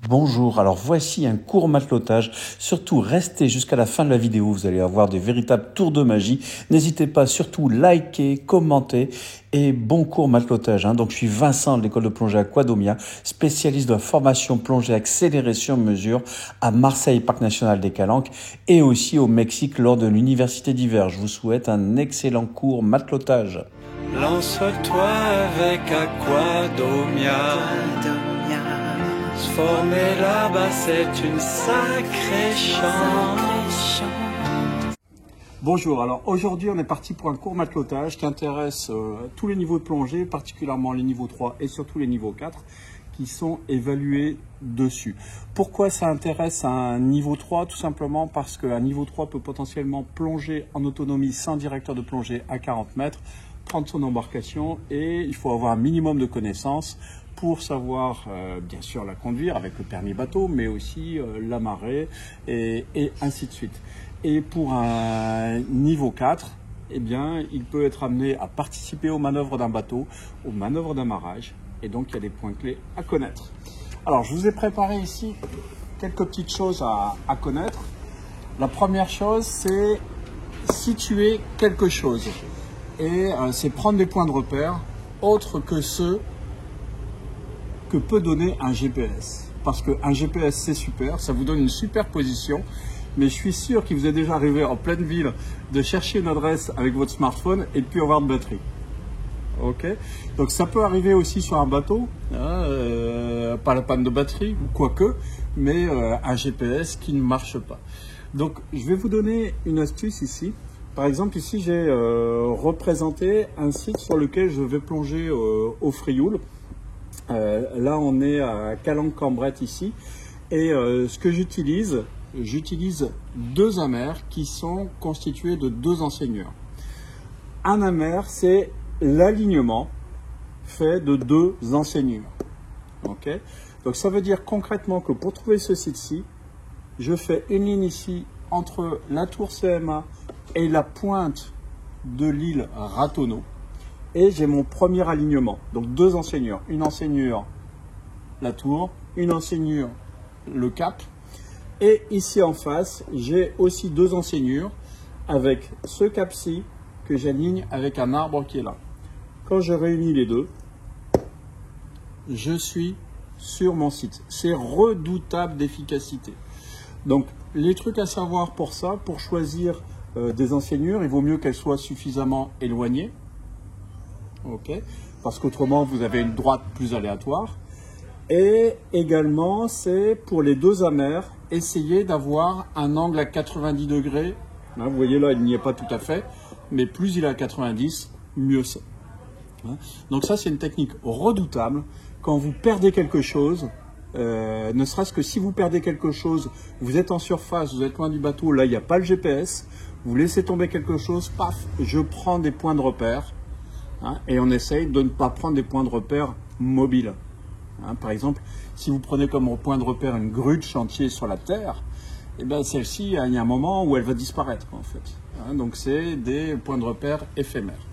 Bonjour, alors voici un court matelotage. Surtout restez jusqu'à la fin de la vidéo, vous allez avoir des véritables tours de magie. N'hésitez pas, surtout liker, commenter et bon cours matelotage. Donc je suis Vincent de l'école de plongée Aquadomia, spécialiste de la formation plongée accélérée sur mesure à Marseille, Parc National des Calanques et aussi au Mexique lors de l'université d'hiver. Je vous souhaite un excellent cours matelotage. Lance-toi avec Aquadomia. Se former là-bas, c'est une sacrée chance. Bonjour, alors aujourd'hui on est parti pour un court matelotage qui intéresse tous les niveaux de plongée, particulièrement les niveaux 3 et surtout les niveaux 4 qui sont évalués dessus. Pourquoi ça intéresse un niveau 3? Tout simplement parce qu'un niveau 3 peut potentiellement plonger en autonomie sans directeur de plongée à 40 mètres, prendre son embarcation et il faut avoir un minimum de connaissances pour savoir bien sûr la conduire avec le permis bateau, mais aussi l'amarrer et ainsi de suite. Et pour un niveau 4, eh bien, il peut être amené à participer aux manœuvres d'un bateau, aux manœuvres d'amarrage, et donc il y a des points clés à connaître. Alors, je vous ai préparé ici quelques petites choses à connaître. La première chose, c'est situer quelque chose, et c'est prendre des points de repère autres que ceux que peut donner un GPS. Parce qu'un GPS, c'est super, ça vous donne une super position, mais je suis sûr qu'il vous est déjà arrivé en pleine ville de chercher une adresse avec votre smartphone et de plus avoir de batterie. Ok, donc ça peut arriver aussi sur un bateau, pas la panne de batterie ou quoique, mais un GPS qui ne marche pas. Donc je vais vous donner une astuce ici. Par exemple, ici j'ai représenté un site sur lequel je vais plonger au Frioul. Là on est à Calanques-Cambret ici et ce que j'utilise deux amers qui sont constitués de deux enseigneurs. Un amer, c'est l'alignement fait de deux enseigneurs. Okay, donc ça veut dire concrètement que pour trouver ce site-ci, je fais une ligne ici entre la tour CMA et la pointe de l'île Ratonneau. Et j'ai mon premier alignement, donc deux enseigneurs. Une enseignure, la tour, une enseignure, le cap. Et ici en face, j'ai aussi deux enseignures avec ce cap-ci que j'aligne avec un arbre qui est là. Quand je réunis les deux, je suis sur mon site. C'est redoutable d'efficacité. Donc les trucs à savoir pour ça, pour choisir des enseignures, il vaut mieux qu'elles soient suffisamment éloignées. Okay, parce qu'autrement vous avez une droite plus aléatoire. Et également c'est pour les deux amers, essayer d'avoir un angle à 90 degrés. Hein, vous voyez là il n'y est pas tout à fait, mais plus il est à 90, mieux c'est. Hein, donc ça c'est une technique redoutable quand vous perdez quelque chose. Ne serait-ce que si vous perdez quelque chose, vous êtes en surface, vous êtes loin du bateau, là il n'y a pas le GPS, vous laissez tomber quelque chose, paf, je prends des points de repère. Hein, et on essaye de ne pas prendre des points de repère mobiles. Hein, par exemple, si vous prenez comme point de repère une grue de chantier sur la terre, eh ben celle-ci, il y a un moment où elle va disparaître en fait. Hein, donc c'est des points de repère éphémères.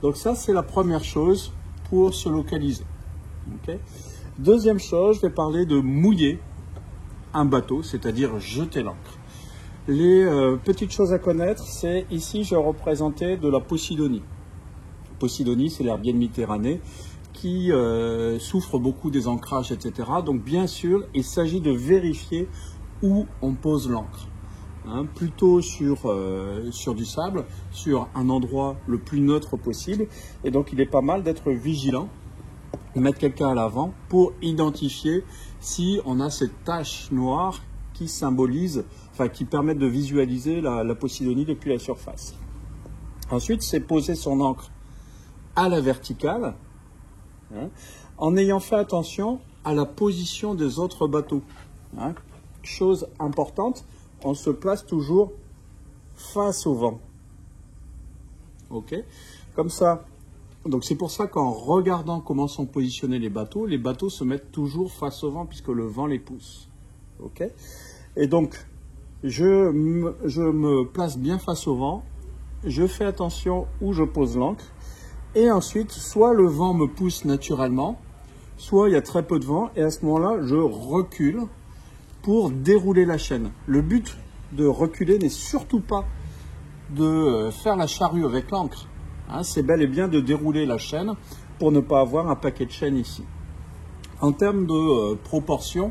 Donc ça, c'est la première chose pour se localiser. Okay. Deuxième chose, je vais parler de mouiller un bateau, c'est-à-dire jeter l'ancre. Les petites choses à connaître, c'est ici, je représentais de la Posidonie. Posidonie, c'est l'herbier de Méditerranée qui souffre beaucoup des ancrages, etc. Donc bien sûr, il s'agit de vérifier où on pose l'ancre. Hein, plutôt sur du sable, sur un endroit le plus neutre possible. Et donc il est pas mal d'être vigilant, mettre quelqu'un à l'avant pour identifier si on a cette tache noire qui symbolise, enfin qui permet de visualiser la Posidonie depuis la surface. Ensuite, c'est poser son ancre à la verticale, hein, en ayant fait attention à la position des autres bateaux. Hein. Chose importante, on se place toujours face au vent. Ok, comme ça. Donc c'est pour ça qu'en regardant comment sont positionnés les bateaux se mettent toujours face au vent puisque le vent les pousse. Ok, et donc je me place bien face au vent, je fais attention où je pose l'ancre. Et ensuite, soit le vent me pousse naturellement, soit il y a très peu de vent, et à ce moment-là, je recule pour dérouler la chaîne. Le but de reculer n'est surtout pas de faire la charrue avec l'ancre. Hein, c'est bel et bien de dérouler la chaîne pour ne pas avoir un paquet de chaîne ici. En termes de proportion,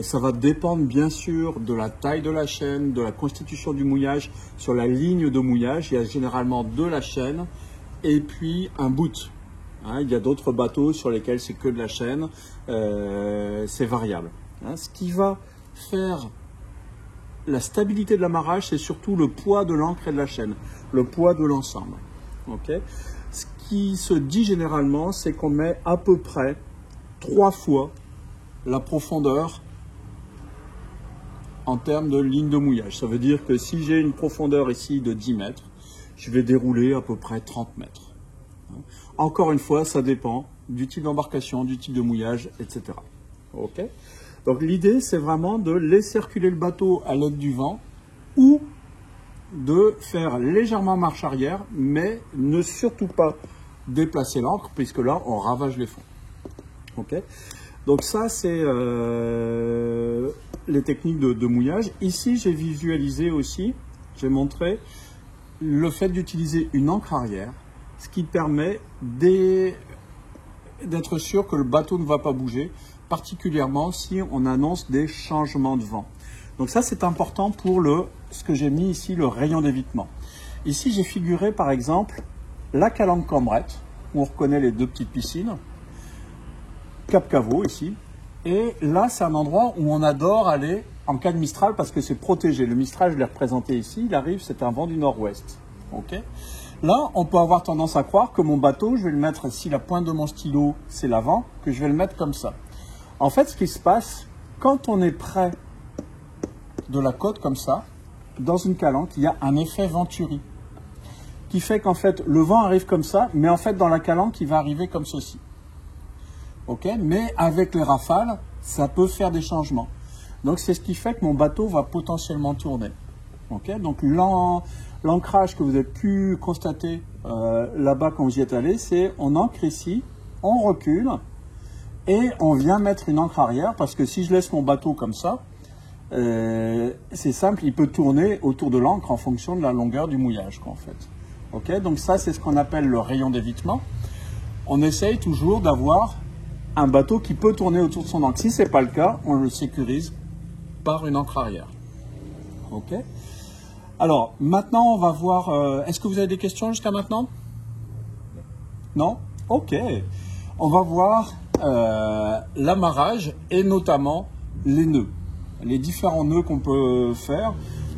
ça va dépendre bien sûr de la taille de la chaîne, de la constitution du mouillage. Sur la ligne de mouillage, il y a généralement de la chaîne et puis un bout. Hein, il y a d'autres bateaux sur lesquels c'est que de la chaîne, c'est variable. Hein, ce qui va faire la stabilité de l'amarrage, c'est surtout le poids de l'ancre et de la chaîne, le poids de l'ensemble. Okay. Ce qui se dit généralement, c'est qu'on met à peu près 3 fois la profondeur en termes de ligne de mouillage. Ça veut dire que si j'ai une profondeur ici de 10 mètres, je vais dérouler à peu près 30 mètres. Encore une fois, ça dépend du type d'embarcation, du type de mouillage, etc. Ok. Donc l'idée, c'est vraiment de laisser circuler le bateau à l'aide du vent ou de faire légèrement marche arrière, mais ne surtout pas déplacer l'ancre, puisque là, on ravage les fonds. Okay. Donc ça, c'est les techniques de mouillage. Ici, j'ai visualisé aussi, j'ai montré le fait d'utiliser une ancre arrière, ce qui permet d'être sûr que le bateau ne va pas bouger, particulièrement si on annonce des changements de vent. Donc ça, c'est important pour ce que j'ai mis ici, le rayon d'évitement. Ici, j'ai figuré par exemple la calanque Cambrette, où on reconnaît les 2 petites piscines, Cap Caveau ici, et là, c'est un endroit où on adore aller en cas de Mistral parce que c'est protégé. Le Mistral, je l'ai représenté ici, il arrive, c'est un vent du nord-ouest. Okay. Là, on peut avoir tendance à croire que mon bateau, je vais le mettre, si la pointe de mon stylo, c'est l'avant, que je vais le mettre comme ça. En fait, ce qui se passe, quand on est près de la côte comme ça, dans une calanque, il y a un effet venturi qui fait qu'en fait, le vent arrive comme ça, mais en fait, dans la calanque, il va arriver comme ceci. Okay, mais avec les rafales, ça peut faire des changements. Donc, c'est ce qui fait que mon bateau va potentiellement tourner. Okay, donc, l'ancrage que vous avez pu constater là-bas quand vous y êtes allé, c'est on ancre ici, on recule, et on vient mettre une ancre arrière, parce que si je laisse mon bateau comme ça, c'est simple, il peut tourner autour de l'ancre en fonction de la longueur du mouillage, en fait. Okay, donc ça, c'est ce qu'on appelle le rayon d'évitement. On essaye toujours d'avoir un bateau qui peut tourner autour de son ancre. Si ce n'est pas le cas, on le sécurise par une ancre arrière. Ok. Alors, maintenant, on va voir... Est-ce que vous avez des questions jusqu'à maintenant? Non? Ok. On va voir l'amarrage et notamment les nœuds. Les différents nœuds qu'on peut faire.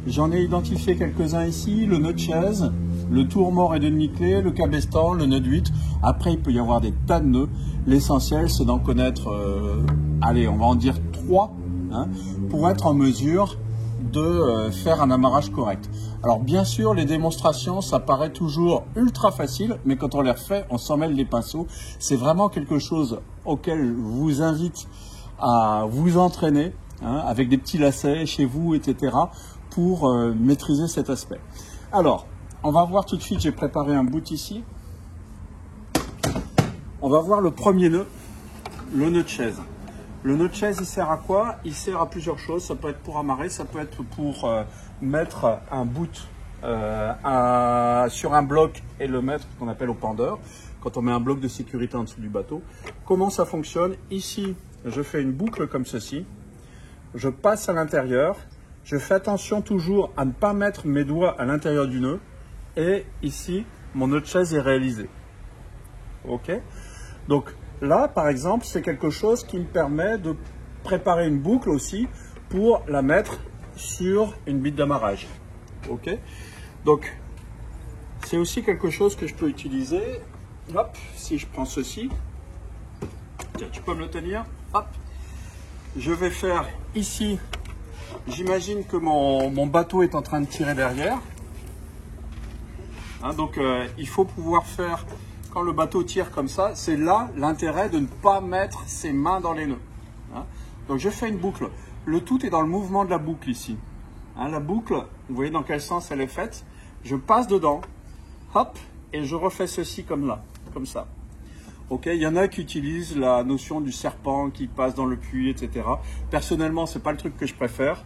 J'en ai identifié quelques-uns ici. Le nœud de chaise, le tourmort et demi-clé, le cabestan, le nœud de 8. Après, il peut y avoir des tas de nœuds. L'essentiel, c'est d'en connaître, allez, on va en dire 3, hein, pour être en mesure de faire un amarrage correct. Alors, bien sûr, les démonstrations, ça paraît toujours ultra facile, mais quand on les refait, on s'en mêle les pinceaux. C'est vraiment quelque chose auquel je vous invite à vous entraîner, hein, avec des petits lacets chez vous, etc., pour maîtriser cet aspect. Alors, on va voir tout de suite, j'ai préparé un bout ici. On va voir le premier nœud, le nœud de chaise. Le nœud de chaise, il sert à quoi? Il sert à plusieurs choses. Ça peut être pour amarrer, ça peut être pour mettre un bout sur un bloc et le mettre, qu'on appelle au pendeur, quand on met un bloc de sécurité en dessous du bateau. Comment ça fonctionne? Ici, je fais une boucle comme ceci. Je passe à l'intérieur. Je fais attention toujours à ne pas mettre mes doigts à l'intérieur du nœud. Et ici, mon nœud de chaise est réalisé. Ok? Donc là, par exemple, c'est quelque chose qui me permet de préparer une boucle aussi pour la mettre sur une bite d'amarrage. Ok? Donc, c'est aussi quelque chose que je peux utiliser. Hop, si je prends ceci, tiens, tu peux me le tenir. Hop, je vais faire ici, j'imagine que mon bateau est en train de tirer derrière. Hein, donc, il faut pouvoir faire... Quand le bateau tire comme ça, c'est là l'intérêt de ne pas mettre ses mains dans les nœuds. Hein. Donc je fais une boucle. Le tout est dans le mouvement de la boucle ici. Hein, la boucle, vous voyez dans quel sens elle est faite. Je passe dedans, hop, et je refais ceci comme là, comme ça. Ok, il y en a qui utilisent la notion du serpent qui passe dans le puits, etc. Personnellement, c'est pas le truc que je préfère,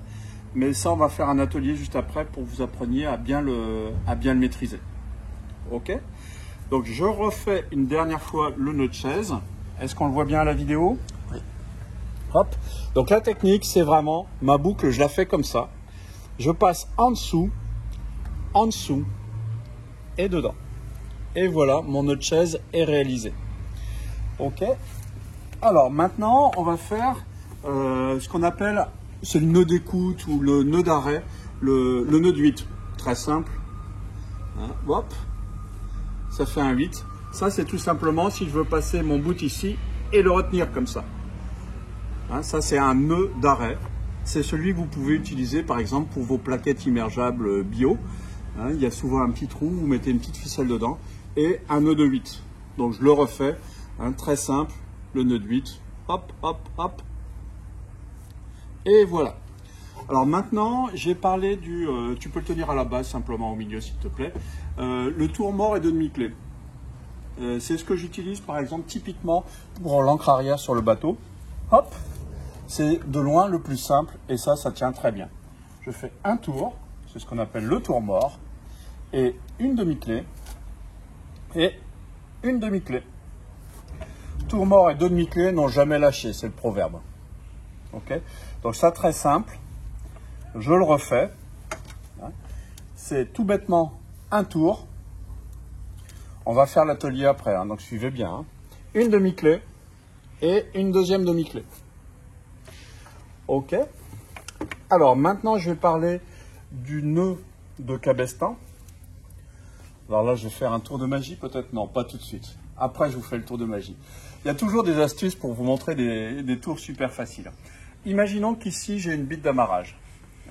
mais ça, on va faire un atelier juste après pour que vous appreniez à bien le maîtriser. Ok, donc je refais une dernière fois le nœud de chaise. Est-ce qu'on le voit bien à la vidéo? Oui. Hop. Donc la technique, c'est vraiment ma boucle, je la fais comme ça. Je passe en dessous et dedans. Et voilà, mon nœud de chaise est réalisé. Ok. Alors maintenant, on va faire ce qu'on appelle, c'est le nœud d'écoute ou le nœud d'arrêt, le nœud de 8. Très simple. Hein, hop. Ça fait un 8. Ça, c'est tout simplement si je veux passer mon bout ici et le retenir comme ça. Hein, ça, c'est un nœud d'arrêt. C'est celui que vous pouvez utiliser, par exemple, pour vos plaquettes immergeables bio. Hein, il y a souvent un petit trou, vous mettez une petite ficelle dedans et un nœud de 8. Donc, je le refais. Hein, très simple, le nœud de 8. Hop, hop, hop. Et voilà. Alors maintenant, j'ai parlé du... tu peux le tenir à la base, simplement au milieu, s'il te plaît. Le tour mort et de demi-clé. C'est ce que j'utilise, par exemple, typiquement pour l'ancre arrière sur le bateau. Hop, c'est de loin le plus simple et ça tient très bien. Je fais un tour, c'est ce qu'on appelle le tour mort, et une demi-clé, et une demi-clé. Tour mort et deux demi-clés n'ont jamais lâché, c'est le proverbe. Ok, donc ça, très simple. Je le refais. C'est tout bêtement un tour. On va faire l'atelier après, hein, donc suivez bien. Hein. Une demi-clé et une deuxième demi-clé. Ok. Alors maintenant, je vais parler du nœud de cabestan. Alors là, je vais faire un tour de magie, peut-être non, pas tout de suite. Après, je vous fais le tour de magie. Il y a toujours des astuces pour vous montrer des tours super faciles. Imaginons qu'ici, j'ai une bite d'amarrage.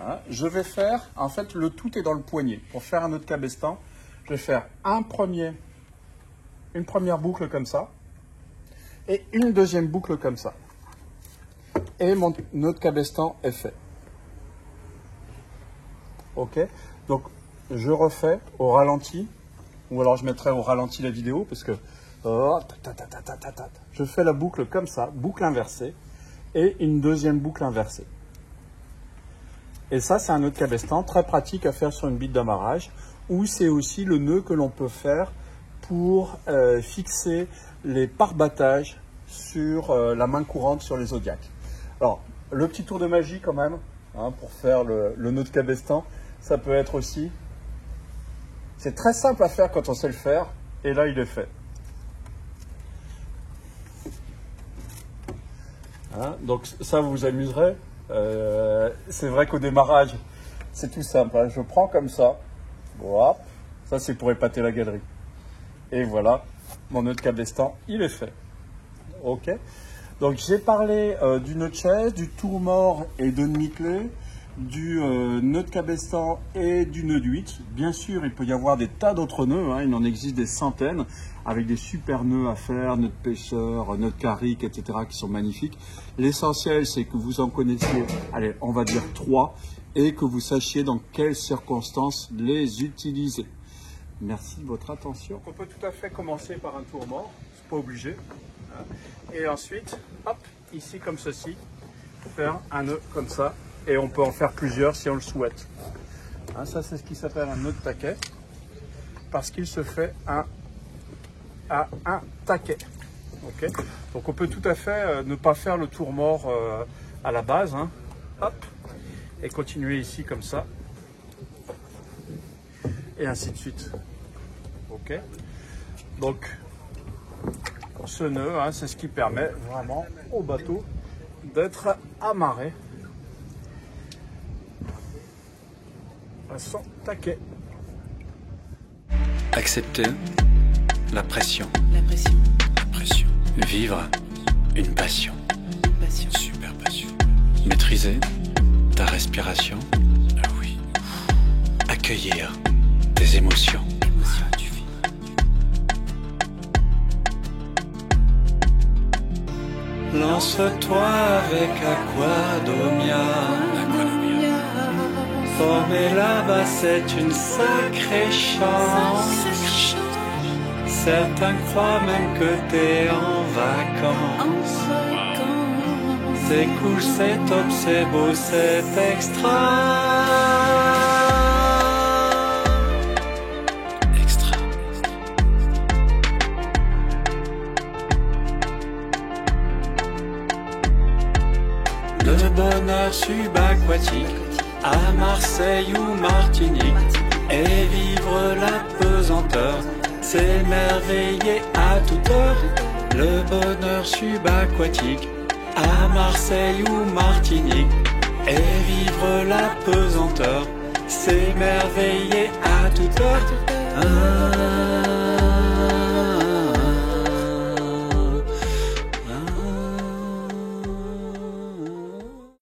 Hein, je vais faire, en fait, le tout est dans le poignet. Pour faire un nœud de cabestan, je vais faire une première boucle comme ça et une deuxième boucle comme ça. Et mon nœud de cabestan est fait. Ok, donc je refais au ralenti, ou alors je mettrai au ralenti la vidéo parce que je fais la boucle comme ça, boucle inversée, et une deuxième boucle inversée. Et ça, c'est un nœud de cabestan très pratique à faire sur une bite d'amarrage, ou c'est aussi le nœud que l'on peut faire pour fixer les pare-battages sur la main courante sur les zodiacs. Alors, le petit tour de magie quand même, hein, pour faire le nœud de cabestan, ça peut être aussi... C'est très simple à faire quand on sait le faire, et là, il est fait. Hein, donc ça, vous vous amuserez. C'est vrai qu'au démarrage, c'est tout simple. Hein. Je prends comme ça. Voilà. Ça, c'est pour épater la galerie. Et voilà, mon nœud de cabestan, il est fait. Ok. Donc, j'ai parlé du nœud de chaise, du tour mort et de demi-clé, du nœud de cabestan et du nœud de 8. Bien sûr, il peut y avoir des tas d'autres nœuds. Hein. Il en existe des centaines avec des super nœuds à faire, nœuds de pêcheur, nœuds de carrick, etc. qui sont magnifiques. L'essentiel, c'est que vous en connaissiez, allez, on va dire 3, et que vous sachiez dans quelles circonstances les utiliser. Merci de votre attention. Donc on peut tout à fait commencer par un tour mort, c'est pas obligé. Hein. Et ensuite, hop, ici comme ceci, faire un nœud comme ça. Et on peut en faire plusieurs si on le souhaite. Hein, ça, c'est ce qui s'appelle un nœud de taquet, parce qu'il se fait à un taquet. Okay. Donc on peut tout à fait ne pas faire le tour mort à la base. Hein. Hop, et continuer ici comme ça. Et ainsi de suite. Ok. Donc, ce nœud, hein, c'est ce qui permet vraiment au bateau d'être amarré à son taquet. Accepter la pression. La pression. La pression. Vivre une passion. Passion. Super passion. Maîtriser ta respiration. Ah oui. Accueillir tes émotions. Émotion. Tu vis. Lance-toi avec Aquadomia. Former là-bas, c'est une sacrée chance. Certains croient même que t'es en vacances. C'est cool, c'est top, c'est beau, c'est extra. Extra. Le bonheur subaquatique à Marseille ou Martinique, et vivre la pesanteur, s'émerveiller à toute heure. Le bonheur subaquatique à Marseille ou Martinique, et vivre la pesanteur, s'émerveiller à toute heure.